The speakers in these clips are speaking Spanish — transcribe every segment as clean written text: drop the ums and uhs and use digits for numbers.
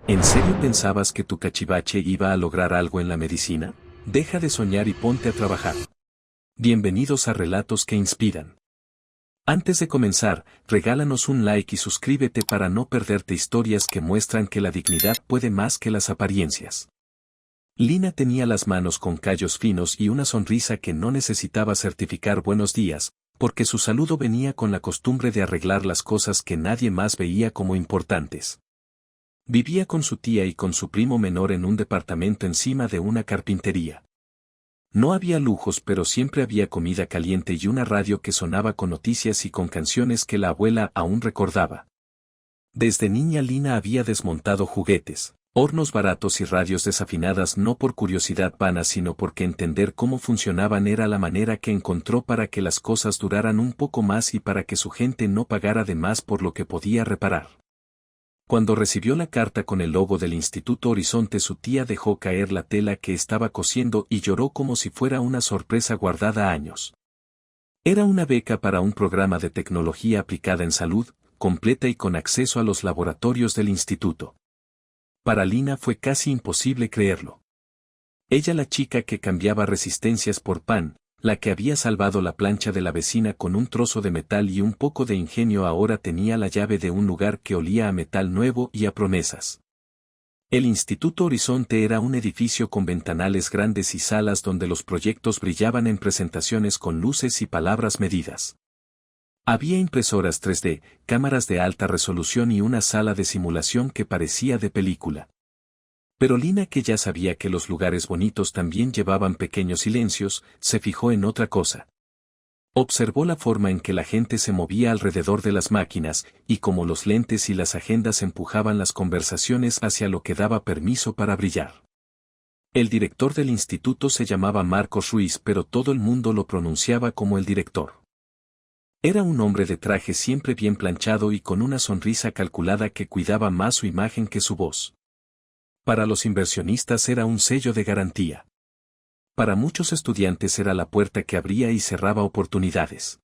¿En serio pensabas que tu cachivache iba a lograr algo en la medicina? Deja de soñar y ponte a trabajar. Bienvenidos a Relatos que Inspiran. Antes de comenzar, regálanos un like y suscríbete para no perderte historias que muestran que la dignidad puede más que las apariencias. Lina tenía las manos con callos finos y una sonrisa que no necesitaba certificar buenos días, porque su saludo venía con la costumbre de arreglar las cosas que nadie más veía como importantes. Vivía con su tía y con su primo menor en un departamento encima de una carpintería. No había lujos, pero siempre había comida caliente y una radio que sonaba con noticias y con canciones que la abuela aún recordaba. Desde niña Lina había desmontado juguetes, hornos baratos y radios desafinadas no por curiosidad vana sino porque entender cómo funcionaban era la manera que encontró para que las cosas duraran un poco más y para que su gente no pagara de más por lo que podía reparar. Cuando recibió la carta con el logo del Instituto Horizonte, su tía dejó caer la tela que estaba cosiendo y lloró como si fuera una sorpresa guardada años. Era una beca para un programa de tecnología aplicada en salud, completa y con acceso a los laboratorios del instituto. Para Lina fue casi imposible creerlo. Ella, la chica que cambiaba resistencias por pan, la que había salvado la plancha de la vecina con un trozo de metal y un poco de ingenio, ahora tenía la llave de un lugar que olía a metal nuevo y a promesas. El Instituto Horizonte era un edificio con ventanales grandes y salas donde los proyectos brillaban en presentaciones con luces y palabras medidas. Había impresoras 3D, cámaras de alta resolución y una sala de simulación que parecía de película. Pero Lina, que ya sabía que los lugares bonitos también llevaban pequeños silencios, se fijó en otra cosa. Observó la forma en que la gente se movía alrededor de las máquinas, y cómo los lentes y las agendas empujaban las conversaciones hacia lo que daba permiso para brillar. El director del instituto se llamaba Marcos Ruiz, pero todo el mundo lo pronunciaba como el director. Era un hombre de traje siempre bien planchado y con una sonrisa calculada que cuidaba más su imagen que su voz. Para los inversionistas era un sello de garantía. Para muchos estudiantes era la puerta que abría y cerraba oportunidades.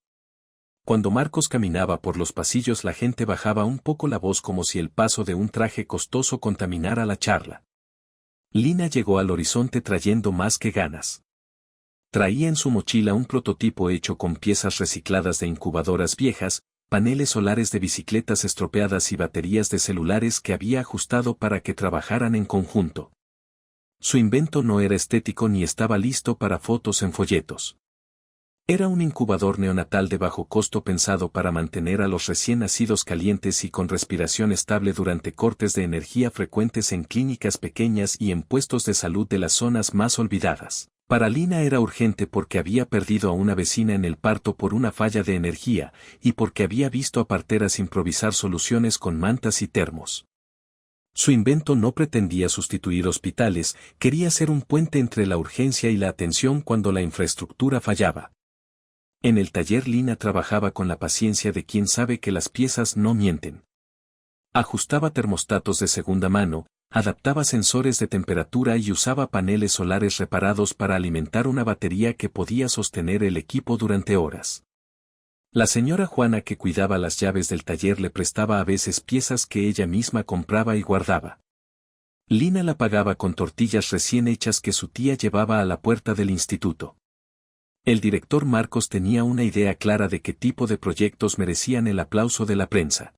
Cuando Marcos caminaba por los pasillos, la gente bajaba un poco la voz como si el paso de un traje costoso contaminara la charla. Lina llegó al Horizonte trayendo más que ganas. Traía en su mochila un prototipo hecho con piezas recicladas de incubadoras viejas, paneles solares de bicicletas estropeadas y baterías de celulares que había ajustado para que trabajaran en conjunto. Su invento no era estético ni estaba listo para fotos en folletos. Era un incubador neonatal de bajo costo pensado para mantener a los recién nacidos calientes y con respiración estable durante cortes de energía frecuentes en clínicas pequeñas y en puestos de salud de las zonas más olvidadas. Para Lina era urgente porque había perdido a una vecina en el parto por una falla de energía, y porque había visto a parteras improvisar soluciones con mantas y termos. Su invento no pretendía sustituir hospitales, quería ser un puente entre la urgencia y la atención cuando la infraestructura fallaba. En el taller Lina trabajaba con la paciencia de quien sabe que las piezas no mienten. Ajustaba termostatos de segunda mano, adaptaba sensores de temperatura y usaba paneles solares reparados para alimentar una batería que podía sostener el equipo durante horas. La señora Juana, que cuidaba las llaves del taller, le prestaba a veces piezas que ella misma compraba y guardaba. Lina la pagaba con tortillas recién hechas que su tía llevaba a la puerta del instituto. El director Marcos tenía una idea clara de qué tipo de proyectos merecían el aplauso de la prensa.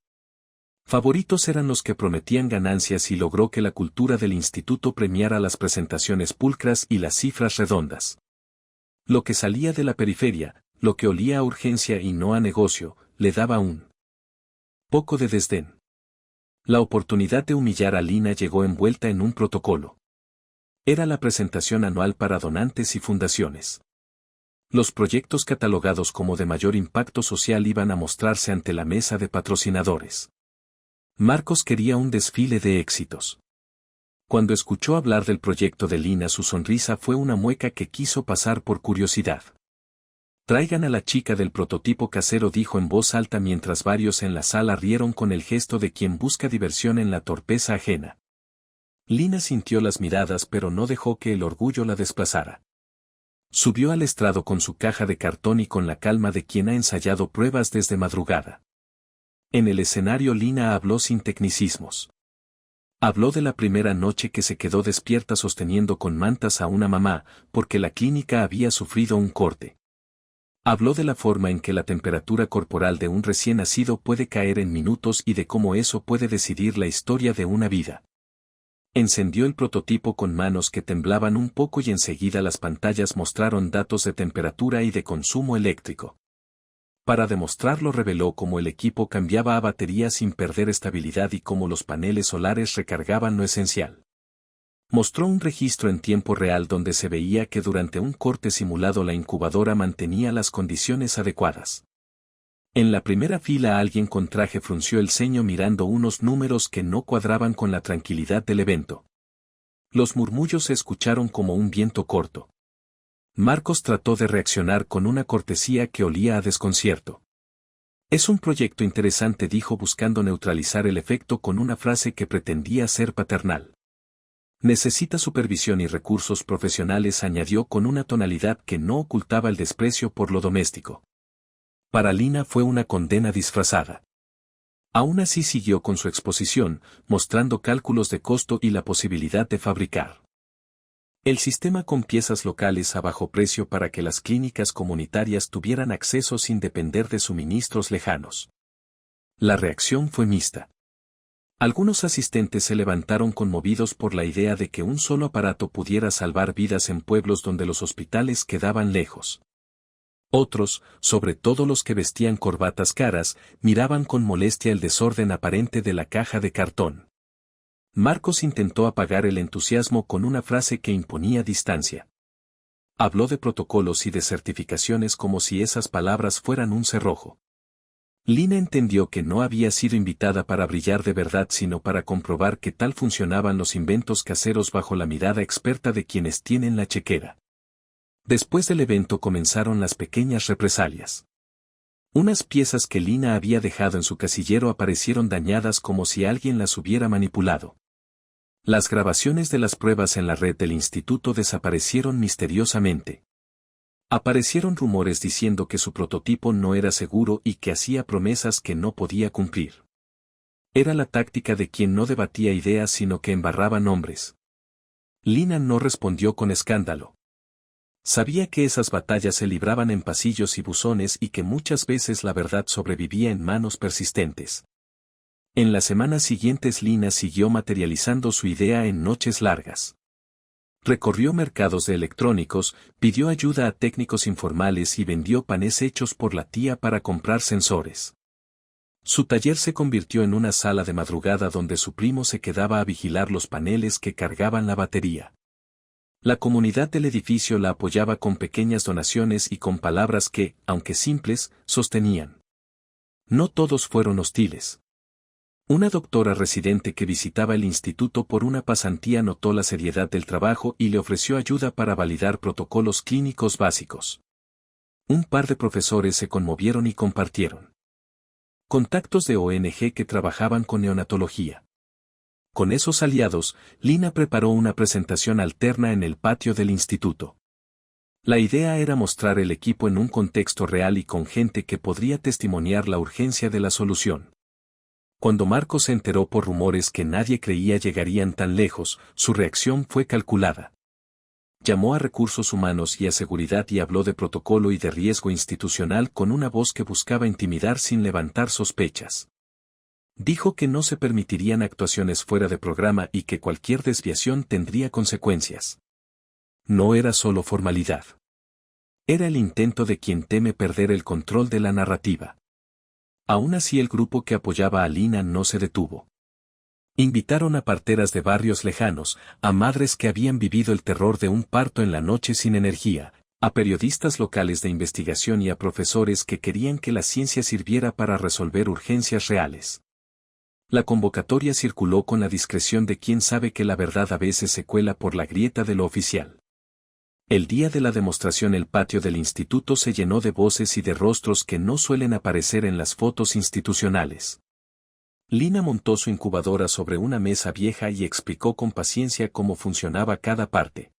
Favoritos eran los que prometían ganancias y logró que la cultura del instituto premiara las presentaciones pulcras y las cifras redondas. Lo que salía de la periferia, lo que olía a urgencia y no a negocio, le daba un poco de desdén. La oportunidad de humillar a Lina llegó envuelta en un protocolo. Era la presentación anual para donantes y fundaciones. Los proyectos catalogados como de mayor impacto social iban a mostrarse ante la mesa de patrocinadores. Marcos quería un desfile de éxitos. Cuando escuchó hablar del proyecto de Lina, su sonrisa fue una mueca que quiso pasar por curiosidad. Traigan a la chica del prototipo casero, dijo en voz alta mientras varios en la sala rieron con el gesto de quien busca diversión en la torpeza ajena. Lina sintió las miradas pero no dejó que el orgullo la desplazara. Subió al estrado con su caja de cartón y con la calma de quien ha ensayado pruebas desde madrugada. En el escenario Lina habló sin tecnicismos. Habló de la primera noche que se quedó despierta sosteniendo con mantas a una mamá, porque la clínica había sufrido un corte. Habló de la forma en que la temperatura corporal de un recién nacido puede caer en minutos y de cómo eso puede decidir la historia de una vida. Encendió el prototipo con manos que temblaban un poco y enseguida las pantallas mostraron datos de temperatura y de consumo eléctrico. Para demostrarlo reveló cómo el equipo cambiaba a batería sin perder estabilidad y cómo los paneles solares recargaban lo esencial. Mostró un registro en tiempo real donde se veía que durante un corte simulado la incubadora mantenía las condiciones adecuadas. En la primera fila alguien con traje frunció el ceño mirando unos números que no cuadraban con la tranquilidad del evento. Los murmullos se escucharon como un viento corto. Marcos trató de reaccionar con una cortesía que olía a desconcierto. Es un proyecto interesante, dijo buscando neutralizar el efecto con una frase que pretendía ser paternal. Necesita supervisión y recursos profesionales, añadió con una tonalidad que no ocultaba el desprecio por lo doméstico. Para Lina fue una condena disfrazada. Aún así siguió con su exposición, mostrando cálculos de costo y la posibilidad de fabricar el sistema con piezas locales a bajo precio para que las clínicas comunitarias tuvieran acceso sin depender de suministros lejanos. La reacción fue mixta. Algunos asistentes se levantaron conmovidos por la idea de que un solo aparato pudiera salvar vidas en pueblos donde los hospitales quedaban lejos. Otros, sobre todo los que vestían corbatas caras, miraban con molestia el desorden aparente de la caja de cartón. Marcos intentó apagar el entusiasmo con una frase que imponía distancia. Habló de protocolos y de certificaciones como si esas palabras fueran un cerrojo. Lina entendió que no había sido invitada para brillar de verdad sino para comprobar qué tal funcionaban los inventos caseros bajo la mirada experta de quienes tienen la chequera. Después del evento comenzaron las pequeñas represalias. Unas piezas que Lina había dejado en su casillero aparecieron dañadas como si alguien las hubiera manipulado. Las grabaciones de las pruebas en la red del instituto desaparecieron misteriosamente. Aparecieron rumores diciendo que su prototipo no era seguro y que hacía promesas que no podía cumplir. Era la táctica de quien no debatía ideas sino que embarraba nombres. Lina no respondió con escándalo. Sabía que esas batallas se libraban en pasillos y buzones y que muchas veces la verdad sobrevivía en manos persistentes. En las semanas siguientes Lina siguió materializando su idea en noches largas. Recorrió mercados de electrónicos, pidió ayuda a técnicos informales y vendió panés hechos por la tía para comprar sensores. Su taller se convirtió en una sala de madrugada donde su primo se quedaba a vigilar los paneles que cargaban la batería. La comunidad del edificio la apoyaba con pequeñas donaciones y con palabras que, aunque simples, sostenían. No todos fueron hostiles. Una doctora residente que visitaba el instituto por una pasantía notó la seriedad del trabajo y le ofreció ayuda para validar protocolos clínicos básicos. Un par de profesores se conmovieron y compartieron contactos de ONG que trabajaban con neonatología. Con esos aliados, Lina preparó una presentación alterna en el patio del instituto. La idea era mostrar el equipo en un contexto real y con gente que podría testimoniar la urgencia de la solución. Cuando Marcos se enteró por rumores que nadie creía llegarían tan lejos, su reacción fue calculada. Llamó a recursos humanos y a seguridad y habló de protocolo y de riesgo institucional con una voz que buscaba intimidar sin levantar sospechas. Dijo que no se permitirían actuaciones fuera de programa y que cualquier desviación tendría consecuencias. No era solo formalidad. Era el intento de quien teme perder el control de la narrativa. Aún así el grupo que apoyaba a Lina no se detuvo. Invitaron a parteras de barrios lejanos, a madres que habían vivido el terror de un parto en la noche sin energía, a periodistas locales de investigación y a profesores que querían que la ciencia sirviera para resolver urgencias reales. La convocatoria circuló con la discreción de quien sabe que la verdad a veces se cuela por la grieta de lo oficial. El día de la demostración el patio del instituto se llenó de voces y de rostros que no suelen aparecer en las fotos institucionales. Lina montó su incubadora sobre una mesa vieja y explicó con paciencia cómo funcionaba cada parte.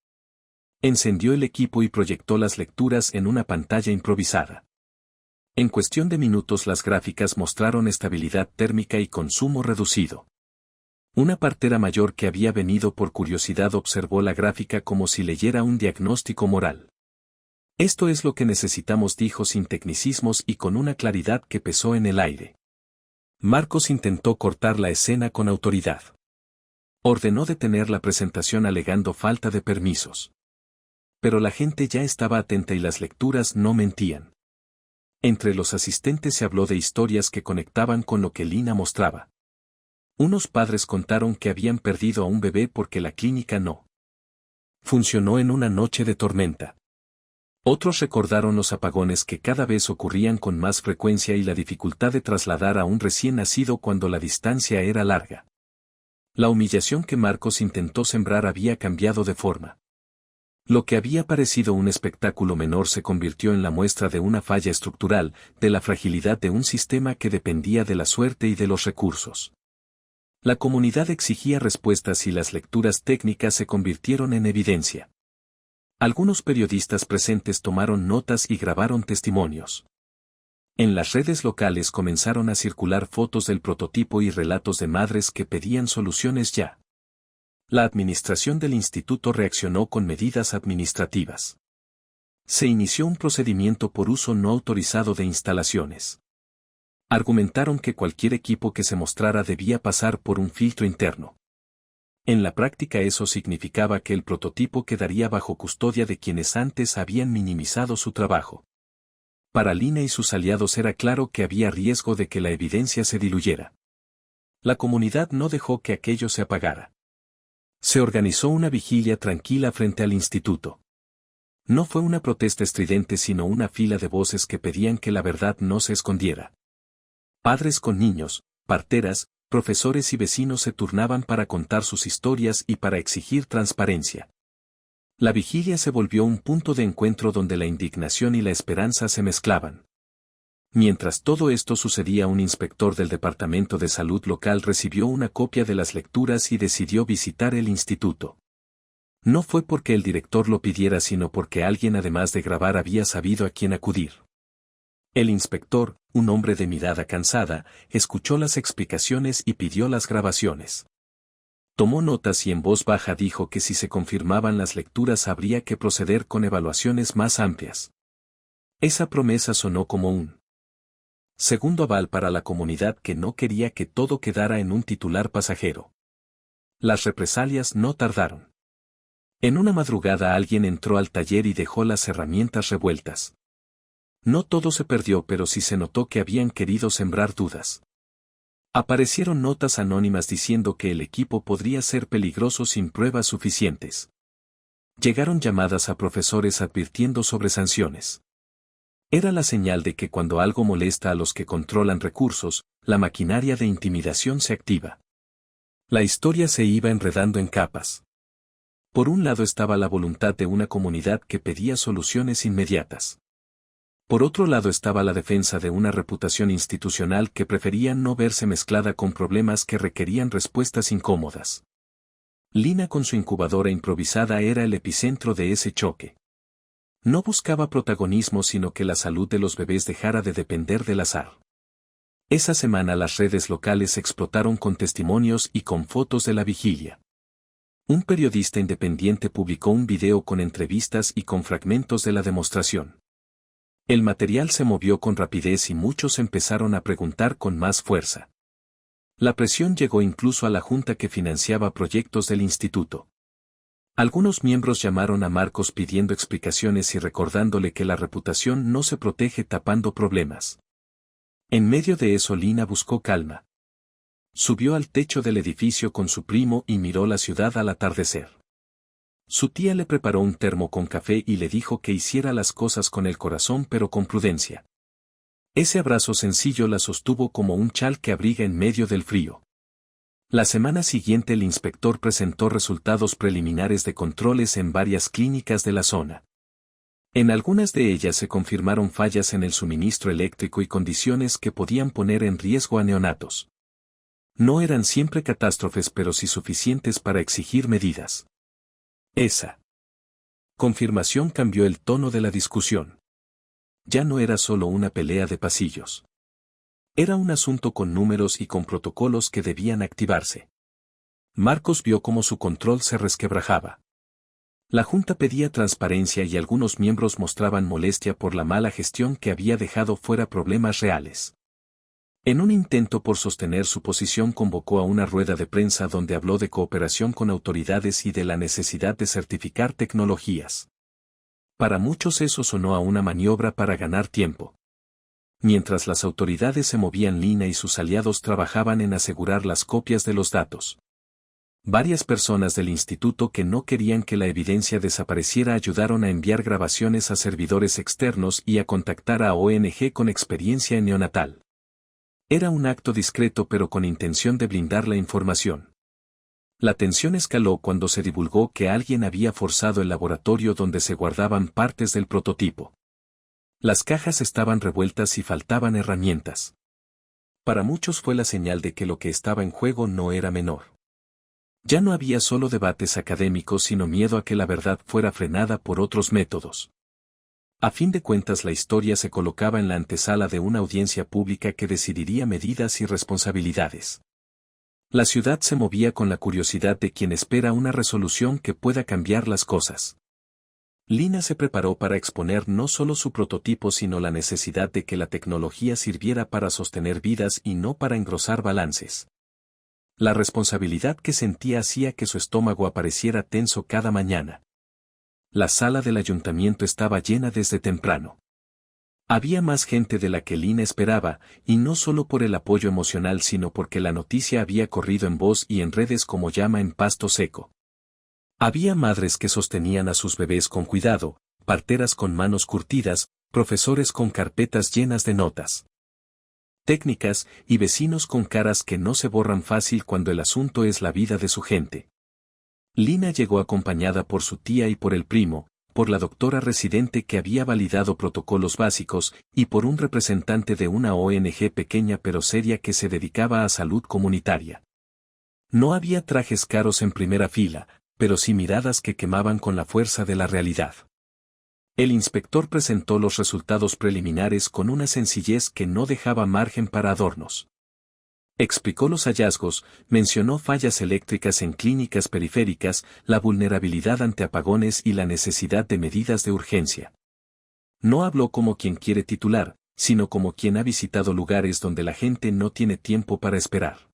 Encendió el equipo y proyectó las lecturas en una pantalla improvisada. En cuestión de minutos las gráficas mostraron estabilidad térmica y consumo reducido. Una partera mayor que había venido por curiosidad observó la gráfica como si leyera un diagnóstico moral. Esto es lo que necesitamos, dijo sin tecnicismos y con una claridad que pesó en el aire. Marcos intentó cortar la escena con autoridad. Ordenó detener la presentación alegando falta de permisos. Pero la gente ya estaba atenta y las lecturas no mentían. Entre los asistentes se habló de historias que conectaban con lo que Lina mostraba. Unos padres contaron que habían perdido a un bebé porque la clínica no funcionó en una noche de tormenta. Otros recordaron los apagones que cada vez ocurrían con más frecuencia y la dificultad de trasladar a un recién nacido cuando la distancia era larga. La humillación que Marcos intentó sembrar había cambiado de forma. Lo que había parecido un espectáculo menor se convirtió en la muestra de una falla estructural, de la fragilidad de un sistema que dependía de la suerte y de los recursos. La comunidad exigía respuestas y las lecturas técnicas se convirtieron en evidencia. Algunos periodistas presentes tomaron notas y grabaron testimonios. En las redes locales comenzaron a circular fotos del prototipo y relatos de madres que pedían soluciones ya. La administración del instituto reaccionó con medidas administrativas. Se inició un procedimiento por uso no autorizado de instalaciones. Argumentaron que cualquier equipo que se mostrara debía pasar por un filtro interno. En la práctica eso significaba que el prototipo quedaría bajo custodia de quienes antes habían minimizado su trabajo. Para Lina y sus aliados era claro que había riesgo de que la evidencia se diluyera. La comunidad no dejó que aquello se apagara. Se organizó una vigilia tranquila frente al instituto. No fue una protesta estridente sino una fila de voces que pedían que la verdad no se escondiera. Padres con niños, parteras, profesores y vecinos se turnaban para contar sus historias y para exigir transparencia. La vigilia se volvió un punto de encuentro donde la indignación y la esperanza se mezclaban. Mientras todo esto sucedía, un inspector del Departamento de Salud local recibió una copia de las lecturas y decidió visitar el instituto. No fue porque el director lo pidiera sino porque alguien además de grabar había sabido a quién acudir. El inspector, un hombre de mirada cansada, escuchó las explicaciones y pidió las grabaciones. Tomó notas y en voz baja dijo que si se confirmaban las lecturas habría que proceder con evaluaciones más amplias. Esa promesa sonó como un segundo aval para la comunidad que no quería que todo quedara en un titular pasajero. Las represalias no tardaron. En una madrugada alguien entró al taller y dejó las herramientas revueltas. No todo se perdió, pero sí se notó que habían querido sembrar dudas. Aparecieron notas anónimas diciendo que el equipo podría ser peligroso sin pruebas suficientes. Llegaron llamadas a profesores advirtiendo sobre sanciones. Era la señal de que cuando algo molesta a los que controlan recursos, la maquinaria de intimidación se activa. La historia se iba enredando en capas. Por un lado estaba la voluntad de una comunidad que pedía soluciones inmediatas. Por otro lado estaba la defensa de una reputación institucional que prefería no verse mezclada con problemas que requerían respuestas incómodas. Lina con su incubadora improvisada era el epicentro de ese choque. No buscaba protagonismo sino que la salud de los bebés dejara de depender del azar. Esa semana las redes locales explotaron con testimonios y con fotos de la vigilia. Un periodista independiente publicó un video con entrevistas y con fragmentos de la demostración. El material se movió con rapidez y muchos empezaron a preguntar con más fuerza. La presión llegó incluso a la junta que financiaba proyectos del instituto. Algunos miembros llamaron a Marcos pidiendo explicaciones y recordándole que la reputación no se protege tapando problemas. En medio de eso Lina buscó calma. Subió al techo del edificio con su primo y miró la ciudad al atardecer. Su tía le preparó un termo con café y le dijo que hiciera las cosas con el corazón pero con prudencia. Ese abrazo sencillo la sostuvo como un chal que abriga en medio del frío. La semana siguiente el inspector presentó resultados preliminares de controles en varias clínicas de la zona. En algunas de ellas se confirmaron fallas en el suministro eléctrico y condiciones que podían poner en riesgo a neonatos. No eran siempre catástrofes pero sí suficientes para exigir medidas. Esa confirmación cambió el tono de la discusión. Ya no era solo una pelea de pasillos. Era un asunto con números y con protocolos que debían activarse. Marcos vio cómo su control se resquebrajaba. La Junta pedía transparencia y algunos miembros mostraban molestia por la mala gestión que había dejado fuera problemas reales. En un intento por sostener su posición convocó a una rueda de prensa donde habló de cooperación con autoridades y de la necesidad de certificar tecnologías. Para muchos eso sonó a una maniobra para ganar tiempo. Mientras las autoridades se movían, Lina y sus aliados trabajaban en asegurar las copias de los datos. Varias personas del instituto que no querían que la evidencia desapareciera ayudaron a enviar grabaciones a servidores externos y a contactar a ONG con experiencia en neonatal. Era un acto discreto pero con intención de blindar la información. La tensión escaló cuando se divulgó que alguien había forzado el laboratorio donde se guardaban partes del prototipo. Las cajas estaban revueltas y faltaban herramientas. Para muchos fue la señal de que lo que estaba en juego no era menor. Ya no había solo debates académicos sino miedo a que la verdad fuera frenada por otros métodos. A fin de cuentas la historia se colocaba en la antesala de una audiencia pública que decidiría medidas y responsabilidades. La ciudad se movía con la curiosidad de quien espera una resolución que pueda cambiar las cosas. Lina se preparó para exponer no solo su prototipo sino la necesidad de que la tecnología sirviera para sostener vidas y no para engrosar balances. La responsabilidad que sentía hacía que su estómago apareciera tenso cada mañana. La sala del ayuntamiento estaba llena desde temprano. Había más gente de la que Lina esperaba, y no solo por el apoyo emocional sino porque la noticia había corrido en voz y en redes como llama en pasto seco. Había madres que sostenían a sus bebés con cuidado, parteras con manos curtidas, profesores con carpetas llenas de notas técnicas y vecinos con caras que no se borran fácil cuando el asunto es la vida de su gente. Lina llegó acompañada por su tía y por el primo, por la doctora residente que había validado protocolos básicos, y por un representante de una ONG pequeña pero seria que se dedicaba a salud comunitaria. No había trajes caros en primera fila, pero sí miradas que quemaban con la fuerza de la realidad. El inspector presentó los resultados preliminares con una sencillez que no dejaba margen para adornos. Explicó los hallazgos, mencionó fallas eléctricas en clínicas periféricas, la vulnerabilidad ante apagones y la necesidad de medidas de urgencia. No habló como quien quiere titular, sino como quien ha visitado lugares donde la gente no tiene tiempo para esperar.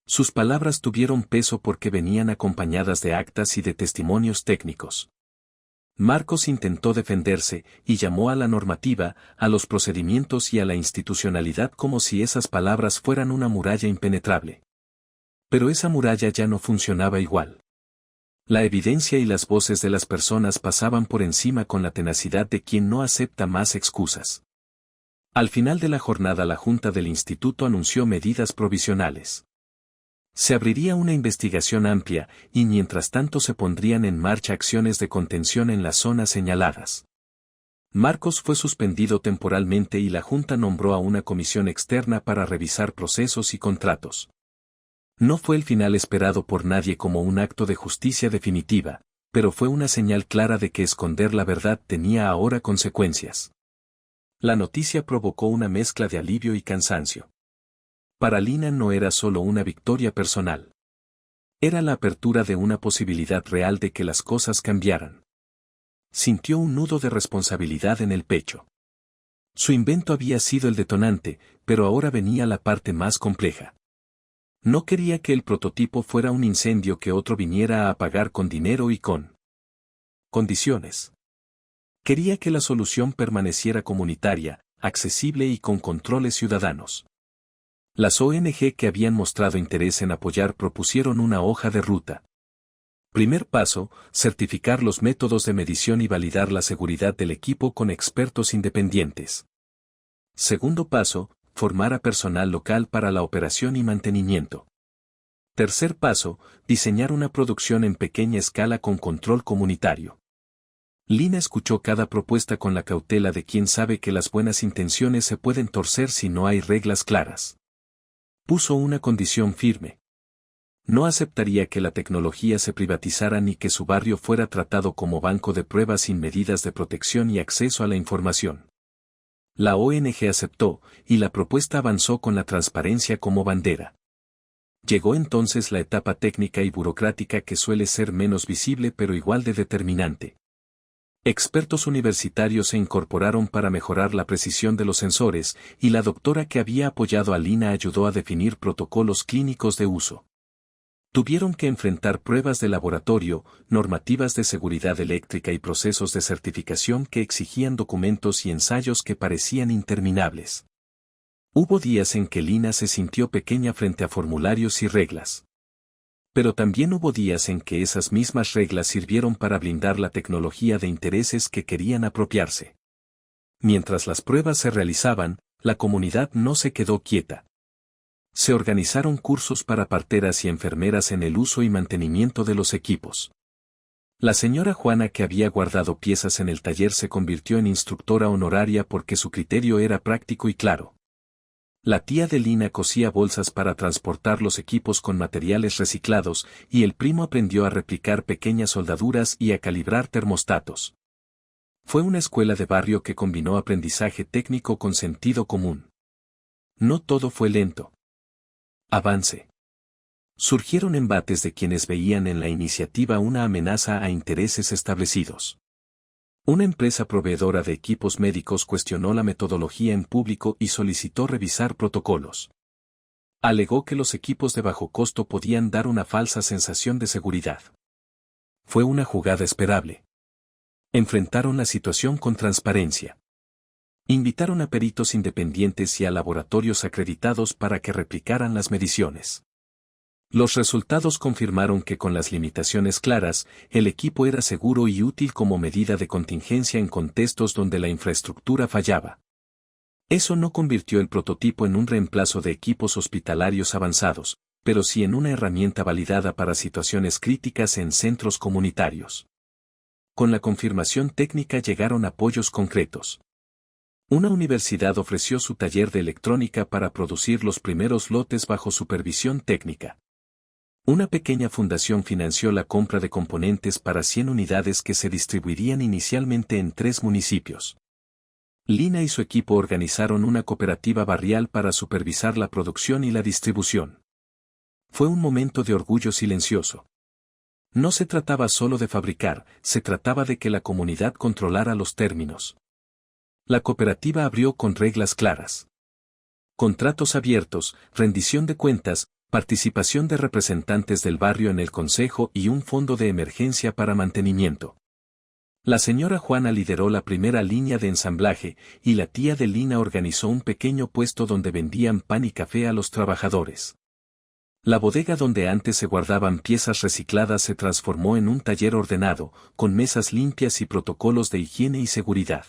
Sus palabras tuvieron peso porque venían acompañadas de actas y de testimonios técnicos. Marcos intentó defenderse y llamó a la normativa, a los procedimientos y a la institucionalidad como si esas palabras fueran una muralla impenetrable. Pero esa muralla ya no funcionaba igual. La evidencia y las voces de las personas pasaban por encima con la tenacidad de quien no acepta más excusas. Al final de la jornada la Junta del Instituto anunció medidas provisionales. Se abriría una investigación amplia, y mientras tanto se pondrían en marcha acciones de contención en las zonas señaladas. Marcos fue suspendido temporalmente y la Junta nombró a una comisión externa para revisar procesos y contratos. No fue el final esperado por nadie como un acto de justicia definitiva, pero fue una señal clara de que esconder la verdad tenía ahora consecuencias. La noticia provocó una mezcla de alivio y cansancio. Para Lina no era solo una victoria personal. Era la apertura de una posibilidad real de que las cosas cambiaran. Sintió un nudo de responsabilidad en el pecho. Su invento había sido el detonante, pero ahora venía la parte más compleja. No quería que el prototipo fuera un incendio que otro viniera a apagar con dinero y con condiciones. Quería que la solución permaneciera comunitaria, accesible y con controles ciudadanos. Las ONG que habían mostrado interés en apoyar propusieron una hoja de ruta. Primer paso, certificar los métodos de medición y validar la seguridad del equipo con expertos independientes. Segundo paso, formar a personal local para la operación y mantenimiento. Tercer paso, diseñar una producción en pequeña escala con control comunitario. Lina escuchó cada propuesta con la cautela de quien sabe que las buenas intenciones se pueden torcer si no hay reglas claras. Puso una condición firme. No aceptaría que la tecnología se privatizara ni que su barrio fuera tratado como banco de pruebas sin medidas de protección y acceso a la información. La ONG aceptó, y la propuesta avanzó con la transparencia como bandera. Llegó entonces la etapa técnica y burocrática que suele ser menos visible pero igual de determinante. Expertos universitarios se incorporaron para mejorar la precisión de los sensores, y la doctora que había apoyado a Lina ayudó a definir protocolos clínicos de uso. Tuvieron que enfrentar pruebas de laboratorio, normativas de seguridad eléctrica y procesos de certificación que exigían documentos y ensayos que parecían interminables. Hubo días en que Lina se sintió pequeña frente a formularios y reglas. Pero también hubo días en que esas mismas reglas sirvieron para blindar la tecnología de intereses que querían apropiarse. Mientras las pruebas se realizaban, la comunidad no se quedó quieta. Se organizaron cursos para parteras y enfermeras en el uso y mantenimiento de los equipos. La señora Juana, que había guardado piezas en el taller, se convirtió en instructora honoraria porque su criterio era práctico y claro. La tía de Lina cosía bolsas para transportar los equipos con materiales reciclados, y el primo aprendió a replicar pequeñas soldaduras y a calibrar termostatos. Fue una escuela de barrio que combinó aprendizaje técnico con sentido común. No todo fue lento. Avance. Surgieron embates de quienes veían en la iniciativa una amenaza a intereses establecidos. Una empresa proveedora de equipos médicos cuestionó la metodología en público y solicitó revisar protocolos. Alegó que los equipos de bajo costo podían dar una falsa sensación de seguridad. Fue una jugada esperable. Enfrentaron la situación con transparencia. Invitaron a peritos independientes y a laboratorios acreditados para que replicaran las mediciones. Los resultados confirmaron que con las limitaciones claras, el equipo era seguro y útil como medida de contingencia en contextos donde la infraestructura fallaba. Eso no convirtió el prototipo en un reemplazo de equipos hospitalarios avanzados, pero sí en una herramienta validada para situaciones críticas en centros comunitarios. Con la confirmación técnica llegaron apoyos concretos. Una universidad ofreció su taller de electrónica para producir los primeros lotes bajo supervisión técnica. Una pequeña fundación financió la compra de componentes para 100 unidades que se distribuirían inicialmente en 3 municipios. Lina y su equipo organizaron una cooperativa barrial para supervisar la producción y la distribución. Fue un momento de orgullo silencioso. No se trataba solo de fabricar, se trataba de que la comunidad controlara los términos. La cooperativa abrió con reglas claras. Contratos abiertos, rendición de cuentas, participación de representantes del barrio en el consejo y un fondo de emergencia para mantenimiento. La señora Juana lideró la primera línea de ensamblaje, y la tía de Lina organizó un pequeño puesto donde vendían pan y café a los trabajadores. La bodega donde antes se guardaban piezas recicladas se transformó en un taller ordenado, con mesas limpias y protocolos de higiene y seguridad.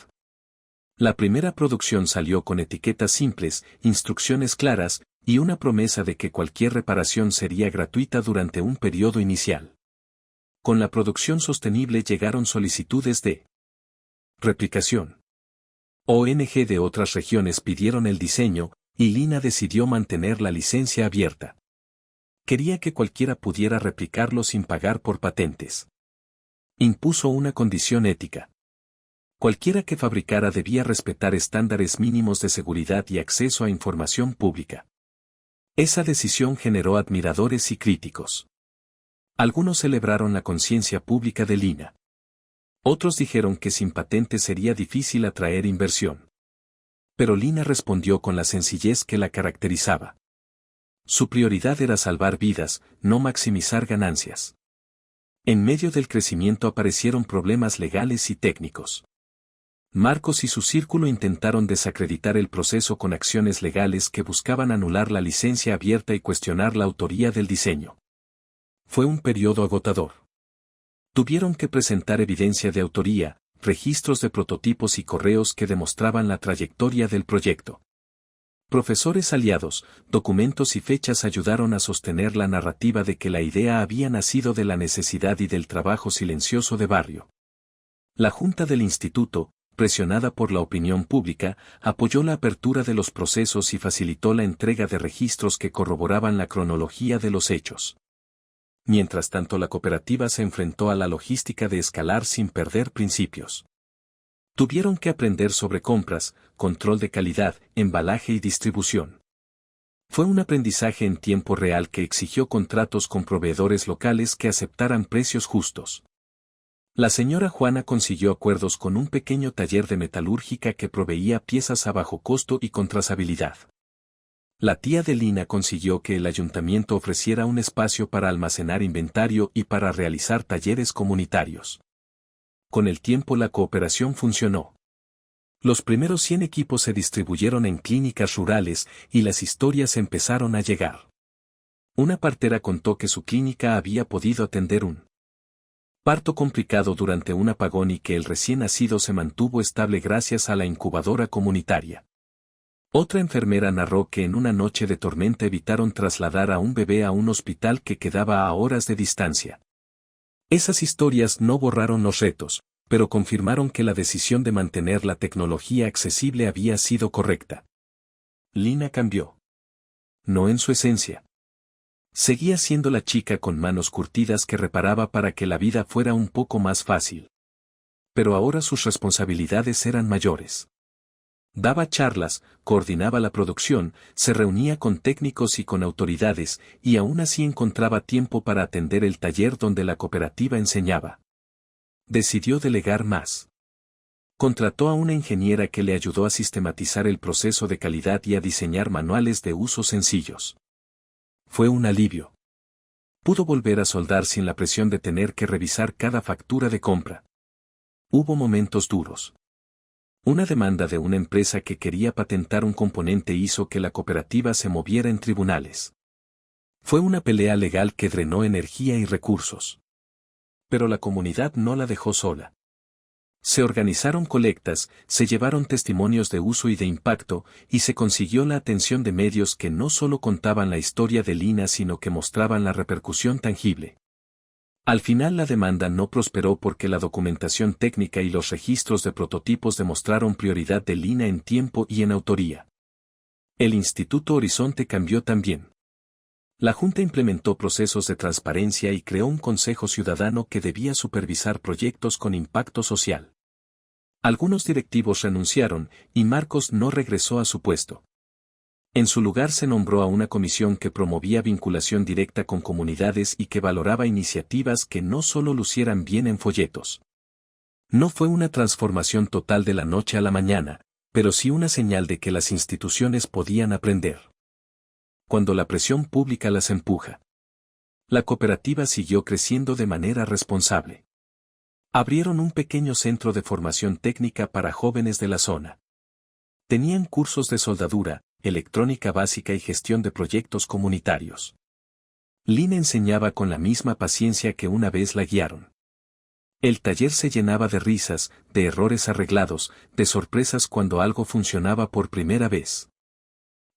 La primera producción salió con etiquetas simples, instrucciones claras, y una promesa de que cualquier reparación sería gratuita durante un periodo inicial. Con la producción sostenible llegaron solicitudes de replicación. ONG de otras regiones pidieron el diseño, y Lina decidió mantener la licencia abierta. Quería que cualquiera pudiera replicarlo sin pagar por patentes. Impuso una condición ética. Cualquiera que fabricara debía respetar estándares mínimos de seguridad y acceso a información pública. Esa decisión generó admiradores y críticos. Algunos celebraron la conciencia pública de Lina. Otros dijeron que sin patente sería difícil atraer inversión. Pero Lina respondió con la sencillez que la caracterizaba. Su prioridad era salvar vidas, no maximizar ganancias. En medio del crecimiento aparecieron problemas legales y técnicos. Marcos y su círculo intentaron desacreditar el proceso con acciones legales que buscaban anular la licencia abierta y cuestionar la autoría del diseño. Fue un periodo agotador. Tuvieron que presentar evidencia de autoría, registros de prototipos y correos que demostraban la trayectoria del proyecto. Profesores aliados, documentos y fechas ayudaron a sostener la narrativa de que la idea había nacido de la necesidad y del trabajo silencioso de barrio. La junta del instituto, presionada por la opinión pública, apoyó la apertura de los procesos y facilitó la entrega de registros que corroboraban la cronología de los hechos. Mientras tanto, la cooperativa se enfrentó a la logística de escalar sin perder principios. Tuvieron que aprender sobre compras, control de calidad, embalaje y distribución. Fue un aprendizaje en tiempo real que exigió contratos con proveedores locales que aceptaran precios justos. La señora Juana consiguió acuerdos con un pequeño taller de metalúrgica que proveía piezas a bajo costo y con trazabilidad. La tía de Lina consiguió que el ayuntamiento ofreciera un espacio para almacenar inventario y para realizar talleres comunitarios. Con el tiempo la cooperación funcionó. Los primeros 100 equipos se distribuyeron en clínicas rurales y las historias empezaron a llegar. Una partera contó que su clínica había podido atender un parto complicado durante un apagón y que el recién nacido se mantuvo estable gracias a la incubadora comunitaria. Otra enfermera narró que en una noche de tormenta evitaron trasladar a un bebé a un hospital que quedaba a horas de distancia. Esas historias no borraron los retos, pero confirmaron que la decisión de mantener la tecnología accesible había sido correcta. Lina cambió. No en su esencia. Seguía siendo la chica con manos curtidas que reparaba para que la vida fuera un poco más fácil. Pero ahora sus responsabilidades eran mayores. Daba charlas, coordinaba la producción, se reunía con técnicos y con autoridades, y aún así encontraba tiempo para atender el taller donde la cooperativa enseñaba. Decidió delegar más. Contrató a una ingeniera que le ayudó a sistematizar el proceso de calidad y a diseñar manuales de uso sencillos. Fue un alivio. Pudo volver a soldar sin la presión de tener que revisar cada factura de compra. Hubo momentos duros. Una demanda de una empresa que quería patentar un componente hizo que la cooperativa se moviera en tribunales. Fue una pelea legal que drenó energía y recursos. Pero la comunidad no la dejó sola. Se organizaron colectas, se llevaron testimonios de uso y de impacto, y se consiguió la atención de medios que no solo contaban la historia de Lina sino que mostraban la repercusión tangible. Al final la demanda no prosperó porque la documentación técnica y los registros de prototipos demostraron prioridad de Lina en tiempo y en autoría. El Instituto Horizonte cambió también. La Junta implementó procesos de transparencia y creó un consejo ciudadano que debía supervisar proyectos con impacto social. Algunos directivos renunciaron, y Marcos no regresó a su puesto. En su lugar se nombró a una comisión que promovía vinculación directa con comunidades y que valoraba iniciativas que no solo lucieran bien en folletos. No fue una transformación total de la noche a la mañana, pero sí una señal de que las instituciones podían aprender. Cuando la presión pública las empuja. La cooperativa siguió creciendo de manera responsable. Abrieron un pequeño centro de formación técnica para jóvenes de la zona. Tenían cursos de soldadura, electrónica básica y gestión de proyectos comunitarios. Lina enseñaba con la misma paciencia que una vez la guiaron. El taller se llenaba de risas, de errores arreglados, de sorpresas cuando algo funcionaba por primera vez.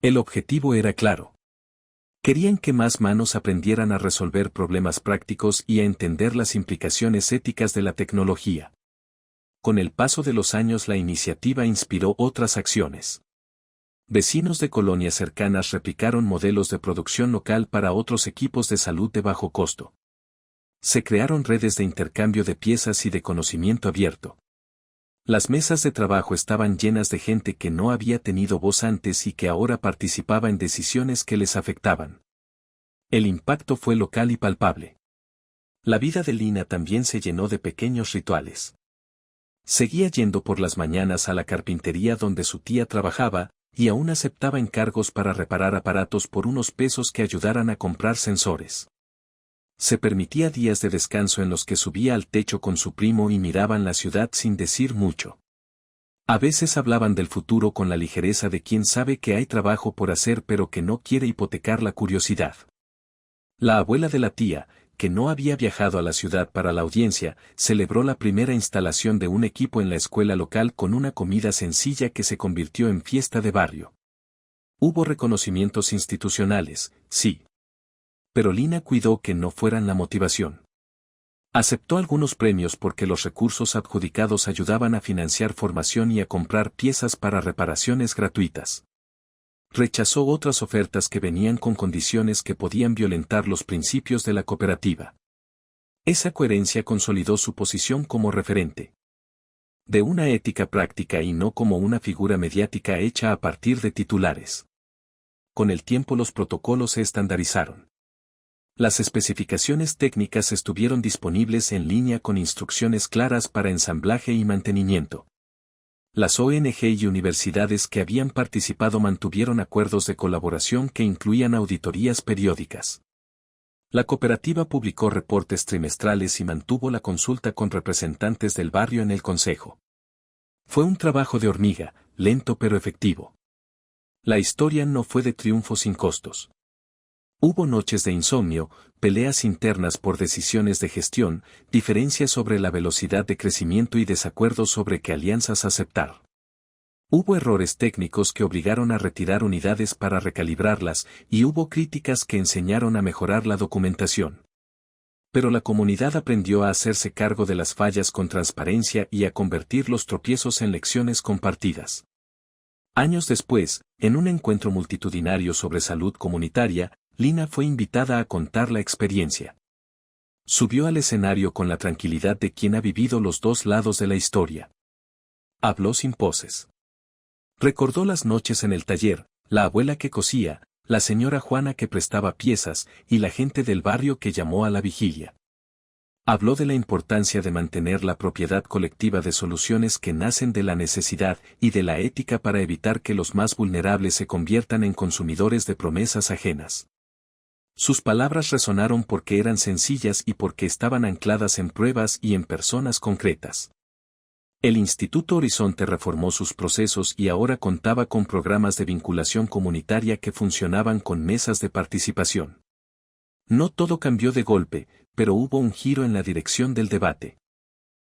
El objetivo era claro. Querían que más manos aprendieran a resolver problemas prácticos y a entender las implicaciones éticas de la tecnología. Con el paso de los años la iniciativa inspiró otras acciones. Vecinos de colonias cercanas replicaron modelos de producción local para otros equipos de salud de bajo costo. Se crearon redes de intercambio de piezas y de conocimiento abierto. Las mesas de trabajo estaban llenas de gente que no había tenido voz antes y que ahora participaba en decisiones que les afectaban. El impacto fue local y palpable. La vida de Lina también se llenó de pequeños rituales. Seguía yendo por las mañanas a la carpintería donde su tía trabajaba, y aún aceptaba encargos para reparar aparatos por unos pesos que ayudaran a comprar sensores. Se permitía días de descanso en los que subía al techo con su primo y miraban la ciudad sin decir mucho. A veces hablaban del futuro con la ligereza de quien sabe que hay trabajo por hacer pero que no quiere hipotecar la curiosidad. La abuela de la tía, que no había viajado a la ciudad para la audiencia, celebró la primera instalación de un equipo en la escuela local con una comida sencilla que se convirtió en fiesta de barrio. Hubo reconocimientos institucionales, sí. Pero Lina cuidó que no fueran la motivación. Aceptó algunos premios porque los recursos adjudicados ayudaban a financiar formación y a comprar piezas para reparaciones gratuitas. Rechazó otras ofertas que venían con condiciones que podían violentar los principios de la cooperativa. Esa coherencia consolidó su posición como referente de una ética práctica y no como una figura mediática hecha a partir de titulares. con el tiempo los protocolos se estandarizaron. Las especificaciones técnicas estuvieron disponibles en línea con instrucciones claras para ensamblaje y mantenimiento. Las ONG y universidades que habían participado mantuvieron acuerdos de colaboración que incluían auditorías periódicas. La cooperativa publicó reportes trimestrales y mantuvo la consulta con representantes del barrio en el consejo. Fue un trabajo de hormiga, lento pero efectivo. La historia no fue de triunfo sin costos. Hubo noches de insomnio, peleas internas por decisiones de gestión, diferencias sobre la velocidad de crecimiento y desacuerdos sobre qué alianzas aceptar. Hubo errores técnicos que obligaron a retirar unidades para recalibrarlas, y hubo críticas que enseñaron a mejorar la documentación. Pero la comunidad aprendió a hacerse cargo de las fallas con transparencia y a convertir los tropiezos en lecciones compartidas. Años después, en un encuentro multitudinario sobre salud comunitaria, Lina fue invitada a contar la experiencia. Subió al escenario con la tranquilidad de quien ha vivido los dos lados de la historia. Habló sin poses. Recordó las noches en el taller, la abuela que cosía, la señora Juana que prestaba piezas y la gente del barrio que llamó a la vigilia. Habló de la importancia de mantener la propiedad colectiva de soluciones que nacen de la necesidad y de la ética para evitar que los más vulnerables se conviertan en consumidores de promesas ajenas. Sus palabras resonaron porque eran sencillas y porque estaban ancladas en pruebas y en personas concretas. El Instituto Horizonte reformó sus procesos y ahora contaba con programas de vinculación comunitaria que funcionaban con mesas de participación. No todo cambió de golpe, pero hubo un giro en la dirección del debate.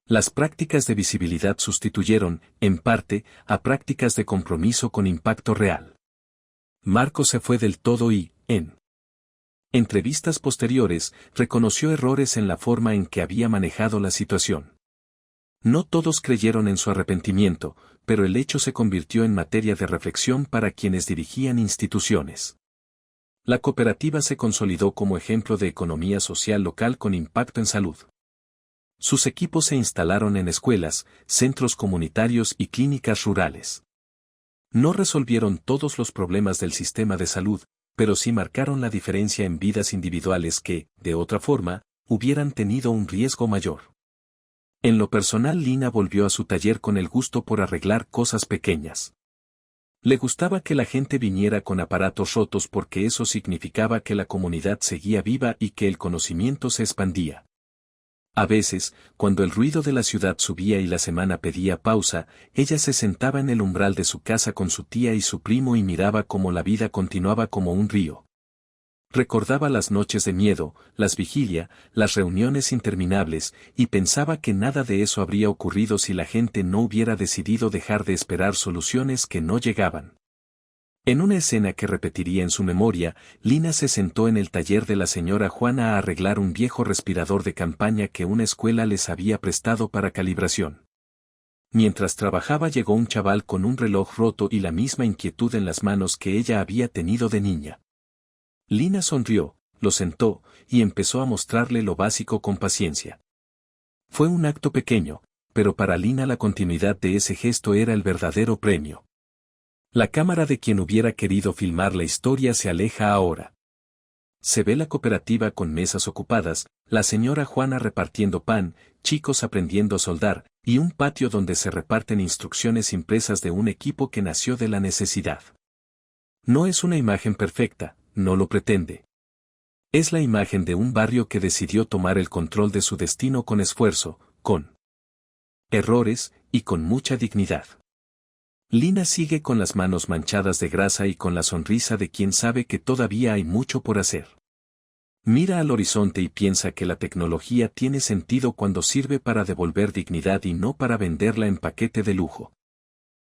Las prácticas de visibilidad sustituyeron, en parte, a prácticas de compromiso con impacto real. Marco se fue del todo y, en entrevistas posteriores, reconoció errores en la forma en que había manejado la situación. No todos creyeron en su arrepentimiento, pero el hecho se convirtió en materia de reflexión para quienes dirigían instituciones. La cooperativa se consolidó como ejemplo de economía social local con impacto en salud. Sus equipos se instalaron en escuelas, centros comunitarios y clínicas rurales. No resolvieron todos los problemas del sistema de salud, pero sí marcaron la diferencia en vidas individuales que, de otra forma, hubieran tenido un riesgo mayor. En lo personal, Lina volvió a su taller con el gusto por arreglar cosas pequeñas. Le gustaba que la gente viniera con aparatos rotos porque eso significaba que la comunidad seguía viva y que el conocimiento se expandía. A veces, cuando el ruido de la ciudad subía y la semana pedía pausa, ella se sentaba en el umbral de su casa con su tía y su primo y miraba cómo la vida continuaba como un río. Recordaba las noches de miedo, las vigilia, las reuniones interminables, y pensaba que nada de eso habría ocurrido si la gente no hubiera decidido dejar de esperar soluciones que no llegaban. En una escena que repetiría en su memoria, Lina se sentó en el taller de la señora Juana a arreglar un viejo respirador de campaña que una escuela les había prestado para calibración. Mientras trabajaba llegó un chaval con un reloj roto y la misma inquietud en las manos que ella había tenido de niña. Lina sonrió, lo sentó, y empezó a mostrarle lo básico con paciencia. Fue un acto pequeño, pero para Lina la continuidad de ese gesto era el verdadero premio. La cámara de quien hubiera querido filmar la historia se aleja ahora. Se ve la cooperativa con mesas ocupadas, la señora Juana repartiendo pan, chicos aprendiendo a soldar, y un patio donde se reparten instrucciones impresas de un equipo que nació de la necesidad. No es una imagen perfecta, no lo pretende. Es la imagen de un barrio que decidió tomar el control de su destino con esfuerzo, con errores y con mucha dignidad. Lina sigue con las manos manchadas de grasa y con la sonrisa de quien sabe que todavía hay mucho por hacer. Mira al horizonte y piensa que la tecnología tiene sentido cuando sirve para devolver dignidad y no para venderla en paquete de lujo.